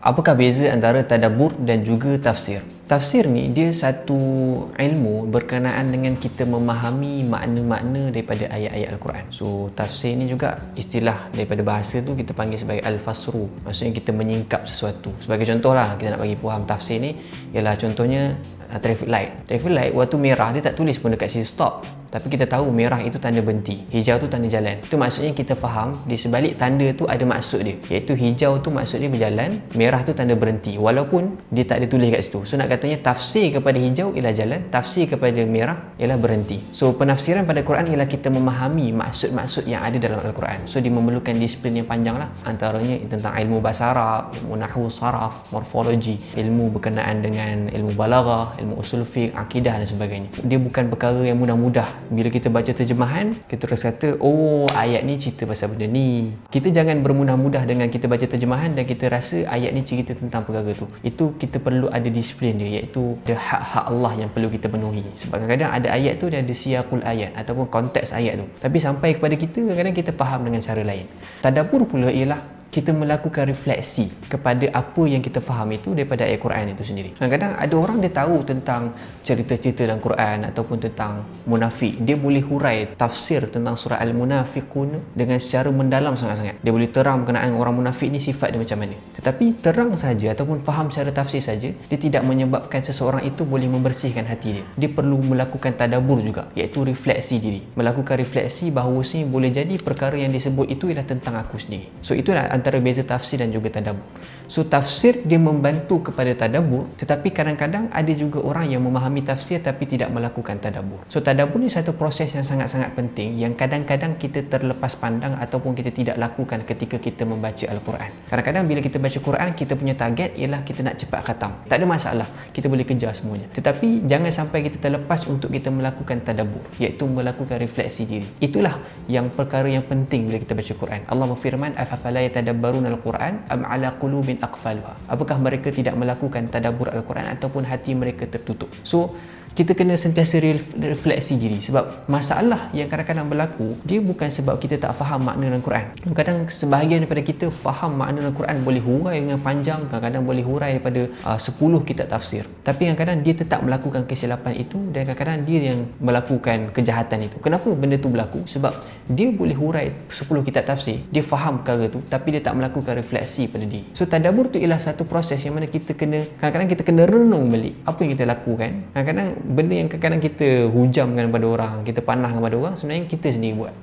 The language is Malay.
Apakah beza antara tadabbur dan juga tafsir? Tafsir ni dia satu ilmu berkenaan dengan kita memahami makna-makna daripada ayat-ayat Al-Quran. So tafsir ni juga istilah daripada bahasa tu kita panggil sebagai al-fasru. Maksudnya kita menyingkap sesuatu. Sebagai contoh lah, kita nak bagi faham tafsir ni ialah contohnya traffic light. Traffic light waktu merah dia tak tulis pun dekat sini stop. Tapi kita tahu merah itu tanda berhenti, hijau tu tanda jalan. Itu maksudnya kita faham di sebalik tanda tu ada maksud dia. Iaitu hijau tu maksud dia berjalan, merah tu tanda berhenti. Walaupun dia tak ada tulis kat situ. So nak katanya tafsir kepada hijau ialah jalan, tafsir kepada merah ialah berhenti. So penafsiran pada Quran ialah kita memahami maksud-maksud yang ada dalam Al-Quran. So dia memerlukan disiplin yang panjang lah. Antaranya tentang ilmu bahasa Arab, ilmu nahwu, saraf, morfologi, ilmu berkenaan dengan ilmu balaghah, ilmu usul fiqh, akidah dan sebagainya. Dia bukan perkara yang mudah-mudah. Bila kita baca terjemahan, kita terus kata, oh ayat ni cerita pasal benda ni. Kita jangan bermudah-mudah dengan kita baca terjemahan dan kita rasa ayat ni cerita tentang perkara tu. Itu kita perlu ada disiplin dia, iaitu ada hak-hak Allah yang perlu kita penuhi. Sebab kadang-kadang ada ayat tu dia ada siyaqul ayat ataupun konteks ayat tu. Tapi sampai kepada kita, kadang-kadang kita faham dengan cara lain. Tadabbur pula ialah kita melakukan refleksi kepada apa yang kita faham itu daripada ayat Quran itu sendiri. Kadang-kadang ada orang dia tahu tentang cerita-cerita dalam Quran ataupun tentang munafik. Dia boleh hurai tafsir tentang surah Al-Munafiqun dengan secara mendalam sangat-sangat. Dia boleh terang berkenaan orang munafik ni sifat dia macam mana. Tetapi terang saja ataupun faham secara tafsir saja, dia tidak menyebabkan seseorang itu boleh membersihkan hati dia. Dia perlu melakukan tadabbur juga, iaitu refleksi diri. Melakukan refleksi bahawasanya boleh jadi perkara yang disebut itu ialah tentang aku sendiri. So itulah antara beza tafsir dan juga tadabbur. So tafsir dia membantu kepada tadabbur, tetapi kadang-kadang ada juga orang yang memahami tafsir tapi tidak melakukan tadabbur. So tadabbur ni satu proses yang sangat-sangat penting yang kadang-kadang kita terlepas pandang ataupun kita tidak lakukan ketika kita membaca Al-Quran. Kadang-kadang bila kita baca Quran, kita punya target ialah kita nak cepat khatam. Tak ada masalah, kita boleh kejar semuanya. Tetapi jangan sampai kita terlepas untuk kita melakukan tadabbur, iaitu melakukan refleksi diri. Itulah yang perkara yang penting bila kita baca Quran. Allah berfirman, afafala yatadabbaruna al-Quran am ala qulubin aqfaluha. Apakah mereka tidak melakukan tadabbur Al-Quran ataupun hati mereka tertutup? So kita kena sentiasa refleksi diri, sebab masalah yang kadang-kadang berlaku dia bukan sebab kita tak faham makna dalam Quran. Kadang sebahagian daripada kita faham makna dalam Quran, boleh hurai dengan panjang, kadang-kadang boleh hurai daripada 10 kitab tafsir, tapi kadang-kadang dia tetap melakukan kesilapan itu dan kadang-kadang dia yang melakukan kejahatan itu. Kenapa benda tu berlaku? Sebab dia boleh hurai 10 kitab tafsir, dia faham perkara tu tapi dia tak melakukan refleksi pada diri. So tadabbur tu ialah satu proses yang mana kita kena, kadang-kadang kita kena renung balik apa yang kita lakukan. Kadang-kadang benda yang kadang-kadang kita hujamkan pada orang, kita panahkan pada orang, sebenarnya kita sendiri buat.